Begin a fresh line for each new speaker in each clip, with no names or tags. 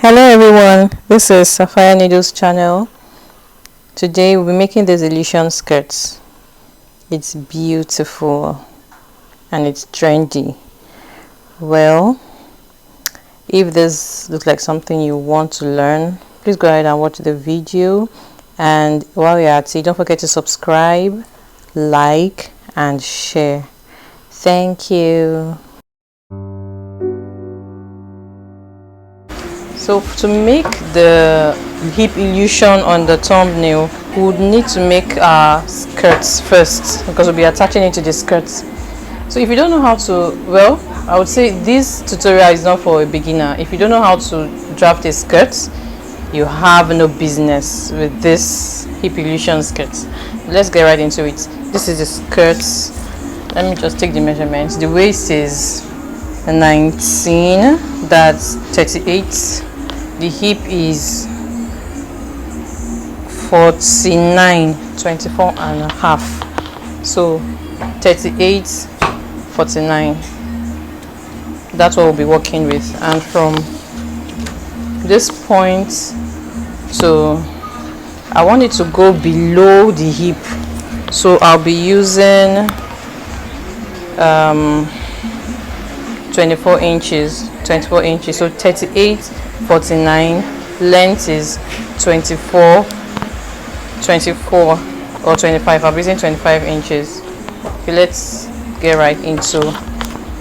Hello everyone, this is Sapphire Needles channel. Today we'll be making this illusion skirts. It's beautiful and it's trendy. Well, if this looks like something you want to learn, please go ahead and watch the video, and while you're at it, don't forget to subscribe, like and share. Thank you. So to make the hip illusion on the thumbnail, we would need to make our skirts first because we'll be attaching it to the skirts. So if you don't know how to, well, I would say this tutorial is not for a beginner. If you don't know how to draft a skirt, you have no business with this hip illusion skirts. Let's get right into it. This is the skirts. Let me just take the measurements. The waist is 19, that's 38. The hip is 49, 24 and a half. So 38, 49. That's what we'll be working with. And from this point to, I want it to go below the hip. So I'll be using 24 inches. So 38, 49, length is 24 or 25. I'm using 25 inches. Okay, let's get right into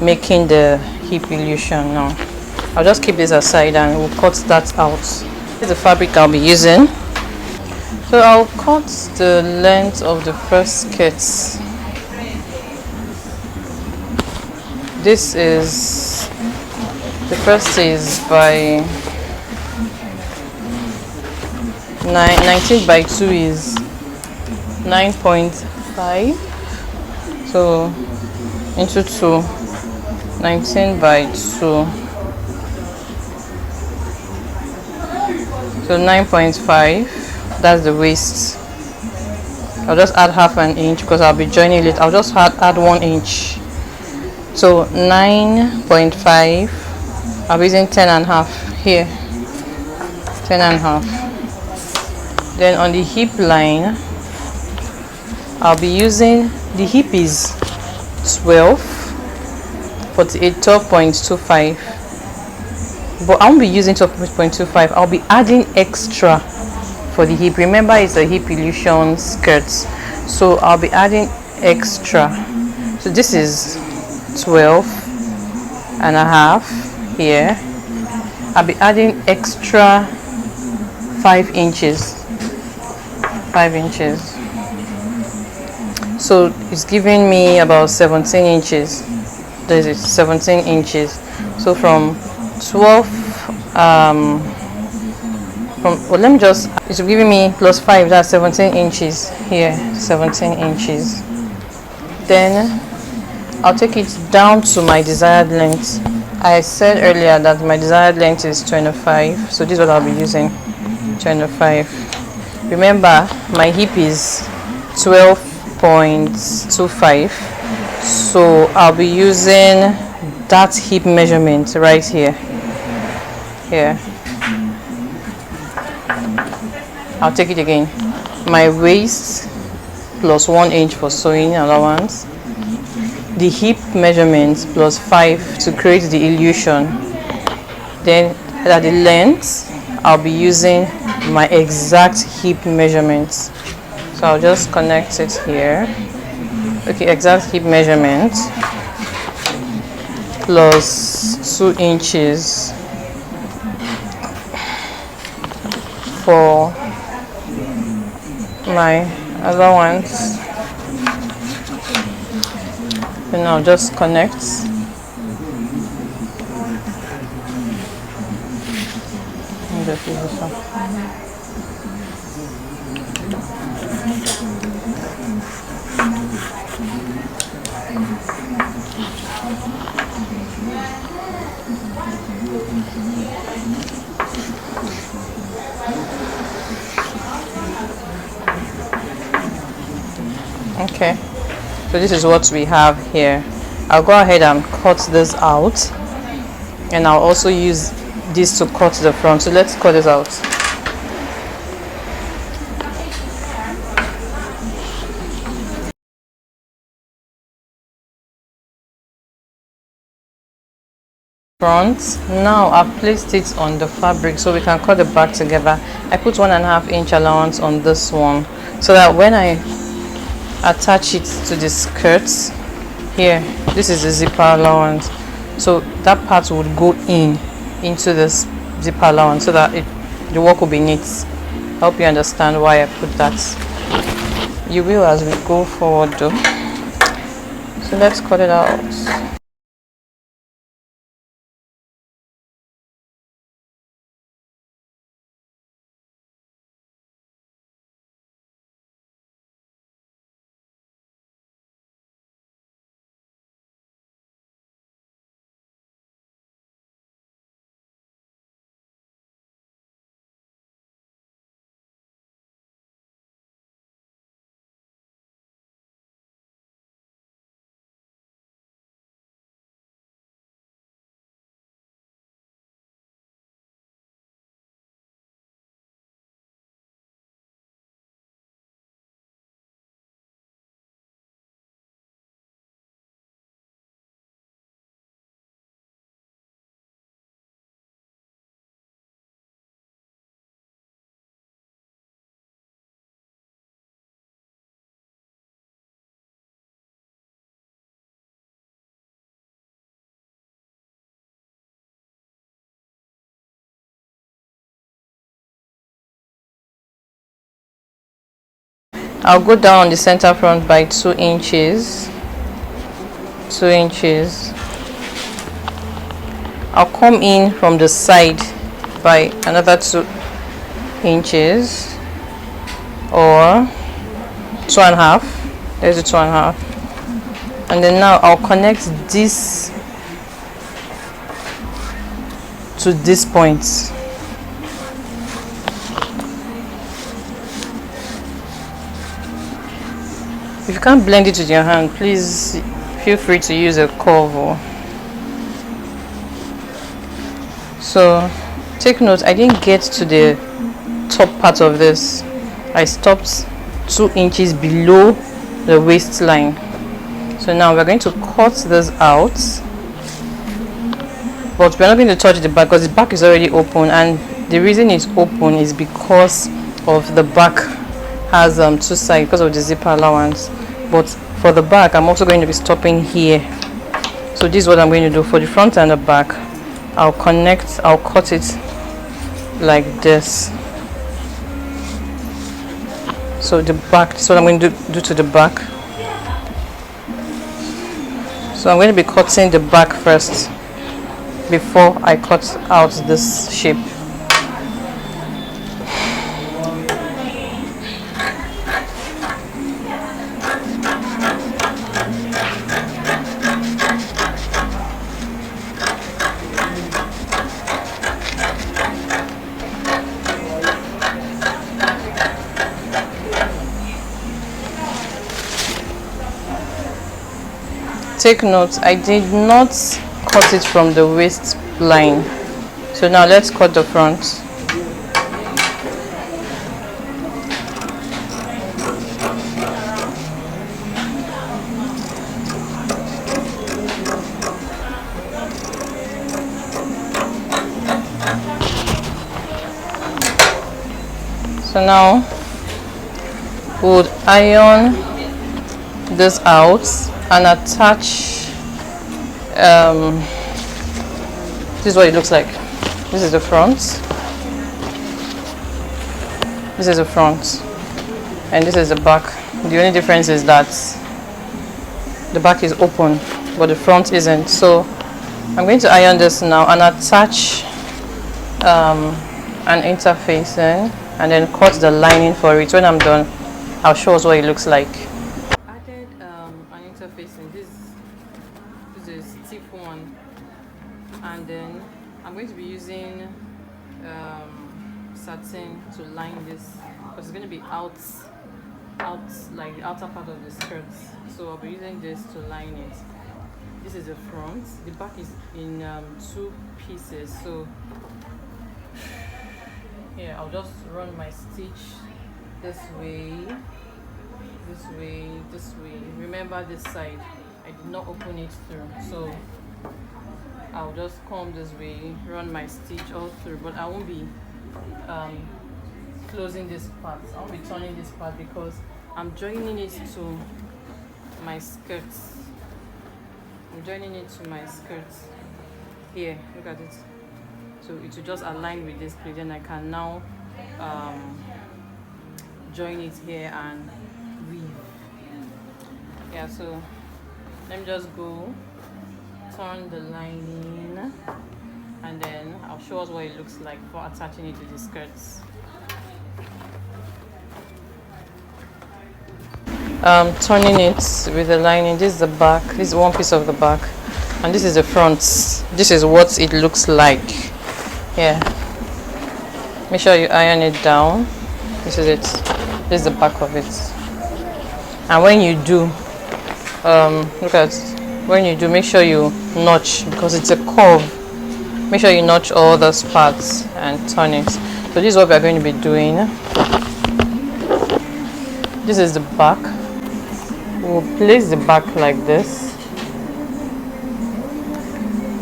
making the hip illusion now. I'll just keep this aside and we'll cut that out. This is the fabric I'll be using. So I'll cut the length of the first skirt. This is, the first is by 19 by 2 is 9.5. So into 2, 19 by 2. So 9.5. That's the waist. I'll just add half an inch because I'll be joining it. I'll just add 1 inch. So 9.5. I'll be using 10 and a half here. 10 and a half. Then on the hip line, I'll be using, the hip is 12.25, but I won't be using 12.25. I'll be adding extra for the hip. Remember, it's a hip illusion skirt, so I'll be adding extra. So this is 12 and a half here. I'll be adding extra 5 inches. 5 inches. So it's giving me about 17 inches. There's it, 17 inches. So from 12, let me just, it's giving me plus 5, that's 17 inches here, 17 inches. Then I'll take it down to my desired length. I said earlier that my desired length is 25, so this is what I'll be using, 25. Remember, my hip is 12.25, so I'll be using that hip measurement right here. I'll take it again. My waist plus 1 inch for sewing allowance. The hip measurement plus 5 to create the illusion. Then at the length, I'll be using my exact hip measurements. So I'll just connect it here. Okay, exact hip measurement plus 2 inches for my other ones. And I'll just connect. Okay, so this is what we have here. I'll go ahead and cut this out, and I'll also use this to cut the front. So let's cut it out. Front. Now I've placed it on the fabric so we can cut the back together. I put 1.5 inch allowance on this one so that when I attach it to the skirts here, this is the zipper allowance, so that part would go into this zipper allowance so that the work will be neat. I hope you understand why I put that. You will as we go forward though. So let's cut it out. I'll go down on the center front by 2 inches. 2 inches. I'll come in from the side by another 2 inches or 2.5. There's a 2.5. And then now I'll connect this to this point. If you can't blend it with your hand, please feel free to use a curve. So take note, I didn't get to the top part of this. I stopped 2 inches below the waistline. So now we're going to cut this out, but we're not going to touch the back because the back is already open, and the reason it's open is because of the back has 2 sides because of the zipper allowance. But for the back, I'm also going to be stopping here. So this is what I'm going to do for the front and the back. I'll cut it like this. So the back, this is what I'm going to do to the back. So I'm going to be cutting the back first before I cut out this shape. Take note, I did not cut it from the waistline. So now let's cut the front. So now we'll iron this out and attach. This is what it looks like. This is the front. This is the front, and this is the back. The only difference is that the back is open, but the front isn't. So I'm going to iron this now and attach an interfacing, and then cut the lining for it. When I'm done, I'll show us what it looks like. Added an interfacing. This is stiff one, and then I'm going to be using satin to line this because it's going to be out like the outer part of the skirt. So I'll be using this to line it. This is the front. The back is in 2 pieces. So here I'll just run my stitch this way, this way, this way. Remember this side, I did not open it through, so I'll just come this way, run my stitch all through, but I won't be closing this part. I'll be turning this part because I'm joining it to my skirts. I'm joining it to my skirts. Here, look at it. So it will just align with this plate. Then I can now join it here and weave. Yeah, so let me just go turn the lining, and then I'll show us what it looks like for attaching it to the skirts. Turning it with the lining. This is the back. This is one piece of the back, and this is the front. This is what it looks like. Yeah. Make sure you iron it down. This is it. This is the back of it. And when you do, look at. When you do, make sure you notch, because it's a curve. Make sure you notch all those parts and turn it. So this is what we are going to be doing. This is the back. We'll place the back like this.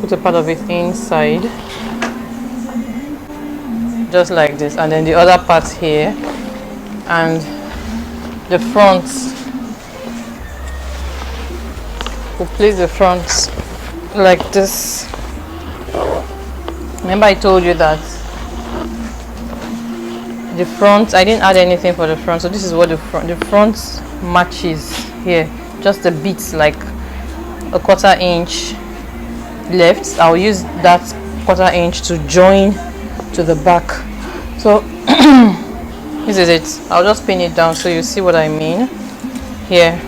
Put a part of it inside, just like this, and then the other part here, and the front. We'll place the front like this. Remember I told you that the front, I didn't add anything for the front, so this is what the front matches here. Just a bit, like a 1/4 inch left. I'll use that 1/4 inch to join to the back. So this is it. I'll just pin it down so you see what I mean here.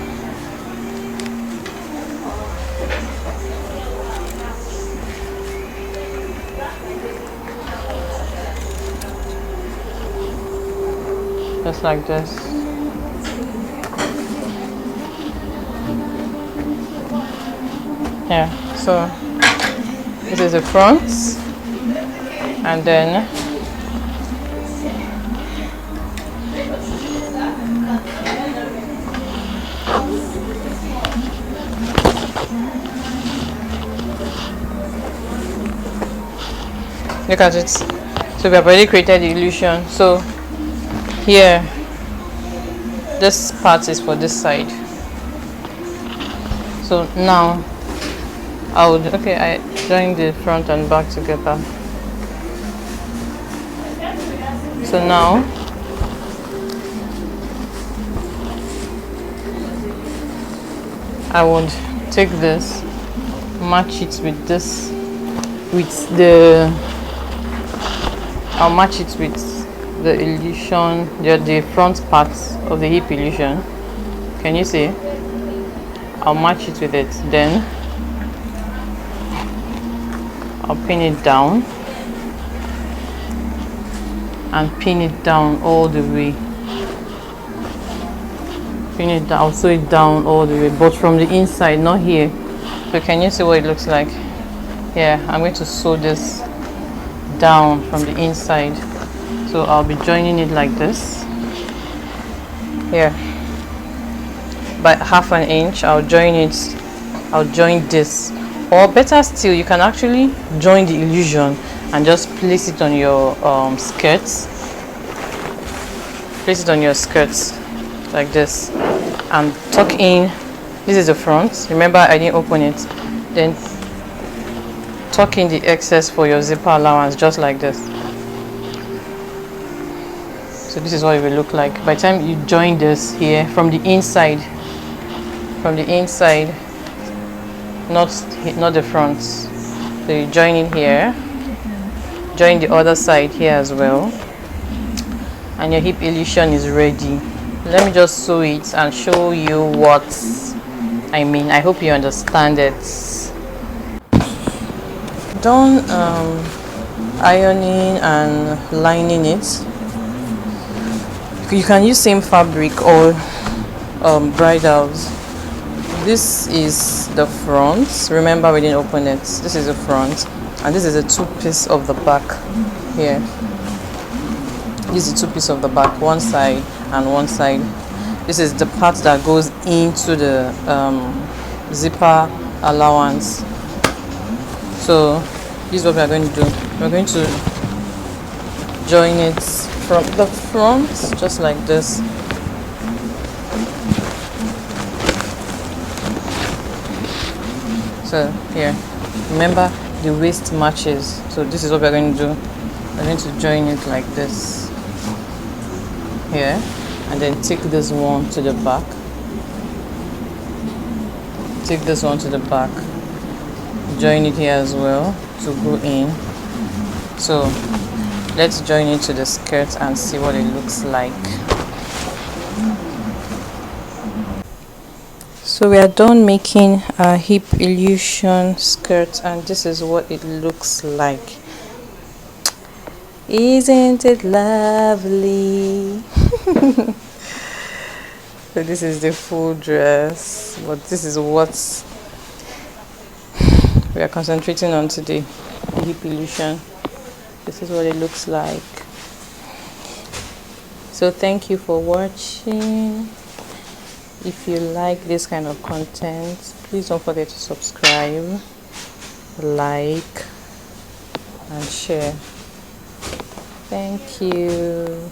Just like this. Yeah, so this is the front, and then look at it. So we have already created the illusion. So here, this part is for this side. So now I join the front and back together. So now I would take this, match it with this, I'll match it with the illusion, the front parts of the hip illusion. Can you see? I'll match it with it, then I'll pin it down and pin it down all the way. Pin it down, I'll sew it down all the way, but from the inside, not here. So can you see what it looks like? Yeah, I'm going to sew this down from the inside. So I'll be joining it like this. Here, by 1/2 inch, I'll join this. Or better still, you can actually join the illusion and just place it on your skirts. Place it on your skirts like this, and tuck in. This is the front. Remember, I didn't open it. Then tuck in the excess for your zipper allowance, just like this. So this is what it will look like by the time you join this here from the inside. From the inside, not the front. So you join in here, join the other side here as well, and your hip illusion is ready. Let me just sew it and show you what I mean. I hope you understand it. Done ironing and lining it. You can use same fabric or bridals. this is the front. Remember, we didn't open it. This is the front, and this is a two-piece of the back here. This is the two-piece of the back, one side and one side. This is the part that goes into the zipper allowance. So this is what we are going to do. We're going to join it from the front, just like this. So here, remember the waist matches. So this is what we're going to do. We're going to join it like this here, and then take this one to the back. Take this one to the back. Join it here as well to go in. So let's join it to the skirt and see what it looks like. So we are done making our hip illusion skirt, and this is what it looks like. Isn't it lovely? So this is the full dress, but this is what we are concentrating on today, the hip illusion. This is what it looks like. So thank you for watching. If you like this kind of content, please don't forget to subscribe, like, and share. Thank you.